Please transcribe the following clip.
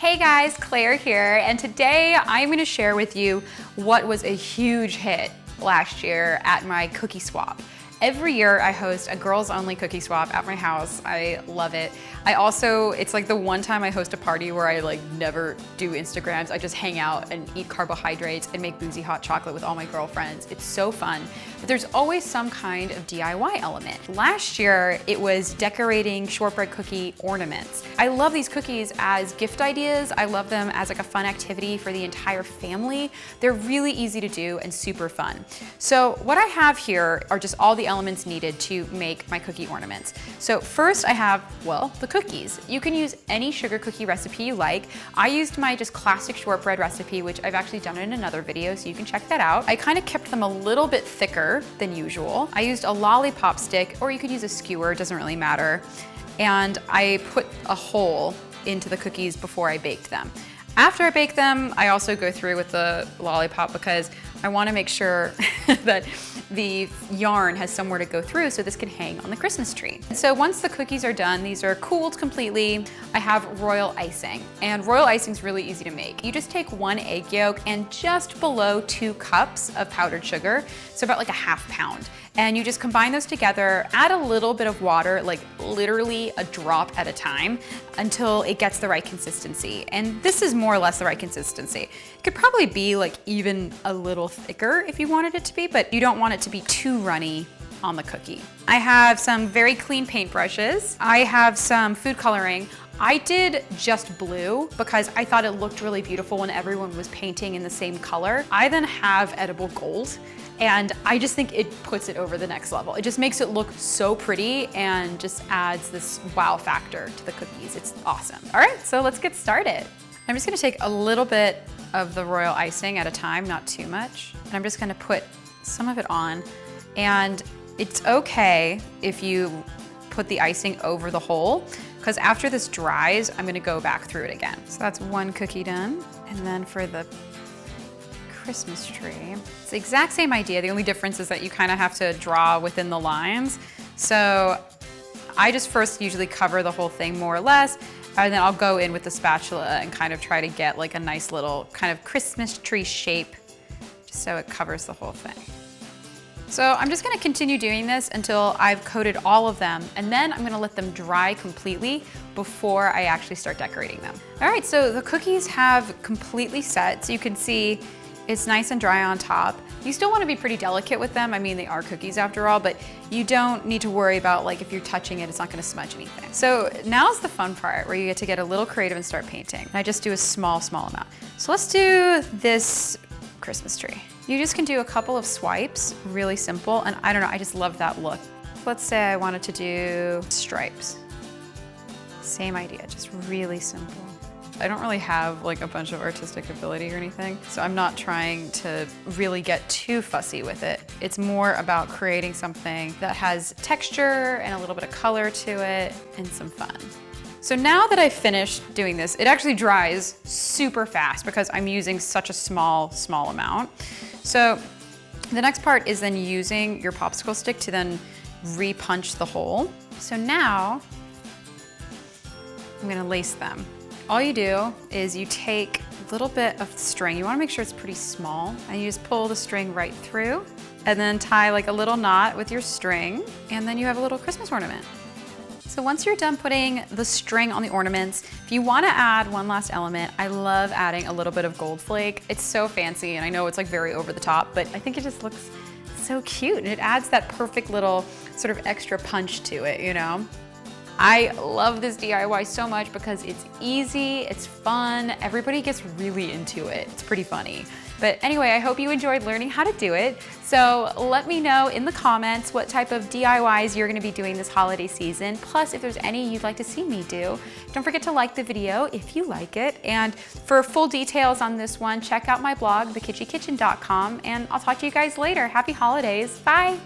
Hey guys, Claire here, and today I'm going to share with you what was a huge hit last year at my cookie swap. Every year I host a girls only cookie swap at my house. I love it. It's like the one time I host a party where I never do Instagrams. I just hang out and eat carbohydrates and make boozy hot chocolate with all my girlfriends. It's so fun. But there's always some kind of DIY element. Last year it was decorating shortbread cookie ornaments. I love these cookies as gift ideas. I love them as like a fun activity for the entire family. They're really easy to do and super fun. So what I have here are just all the elements needed to make my cookie ornaments. So first I have, well, the cookies. You can use any sugar cookie recipe you like. I used my just classic shortbread recipe, which I've actually done in another video, so you can check that out. I kind of kept them a little bit thicker than usual. I used a lollipop stick, or you could use a skewer, it doesn't really matter. And I put a hole into the cookies before I baked them. After I bake them, I also go through with the lollipop because I want to make sure that the yarn has somewhere to go through so this can hang on the Christmas tree. So once the cookies are done, these are cooled completely, I have royal icing. And royal icing is really easy to make. You just take 1 egg yolk and just below 2 cups of powdered sugar, so about like a ½ pound. And you just combine those together, add a little bit of water, like literally a drop at a time, until it gets the right consistency. And this is more or less the right consistency. It could probably be like even a little thicker if you wanted it to be, but you don't want it to be too runny on the cookie. I have some very clean paintbrushes. I have some food coloring. I did just blue because I thought it looked really beautiful when everyone was painting in the same color. I then have edible gold, and I just think it puts it over the next level. It just makes it look so pretty and just adds this wow factor to the cookies. It's awesome. All right, so let's get started. I'm just gonna take a little bit of the royal icing at a time, not too much. And I'm just gonna put some of it on. And it's okay if you put the icing over the hole, because after this dries, I'm gonna go back through it again. So that's 1 cookie done. And then for the Christmas tree, it's the exact same idea. The only difference is that you kind of have to draw within the lines. So I just first usually cover the whole thing more or less, and then I'll go in with the spatula and kind of try to get like a nice little kind of Christmas tree shape, just so it covers the whole thing. So I'm just gonna continue doing this until I've coated all of them, and then I'm gonna let them dry completely before I actually start decorating them. All right, so the cookies have completely set, so you can see it's nice and dry on top. You still wanna be pretty delicate with them. I mean, they are cookies after all, but you don't need to worry about like if you're touching it, it's not gonna smudge anything. So now's the fun part where you get to get a little creative and start painting. And I just do a small amount. So let's do this Christmas tree. You just can do a couple of swipes, really simple, and I don't know, I just love that look. Let's say I wanted to do stripes. Same idea, just really simple. I don't really have like a bunch of artistic ability or anything, so I'm not trying to really get too fussy with it. It's more about creating something that has texture and a little bit of color to it and some fun. So now that I've finished doing this, it actually dries super fast because I'm using such a small amount. So the next part is then using your popsicle stick to then re-punch the hole. So now I'm gonna lace them. All you do is you take a little bit of string. You wanna make sure it's pretty small, and you just pull the string right through and then tie like a little knot with your string, and then you have a little Christmas ornament. So once you're done putting the string on the ornaments, if you wanna add one last element, I love adding a little bit of gold flake. It's so fancy, and I know it's like very over the top, but I think it just looks so cute, and it adds that perfect little sort of extra punch to it, you know? I love this DIY so much because it's easy, it's fun, everybody gets really into it. It's pretty funny. But anyway, I hope you enjoyed learning how to do it. So let me know in the comments what type of DIYs you're gonna be doing this holiday season. Plus, if there's any you'd like to see me do, don't forget to like the video if you like it. And for full details on this one, check out my blog, thekitschykitchen.com, and I'll talk to you guys later. Happy holidays, bye.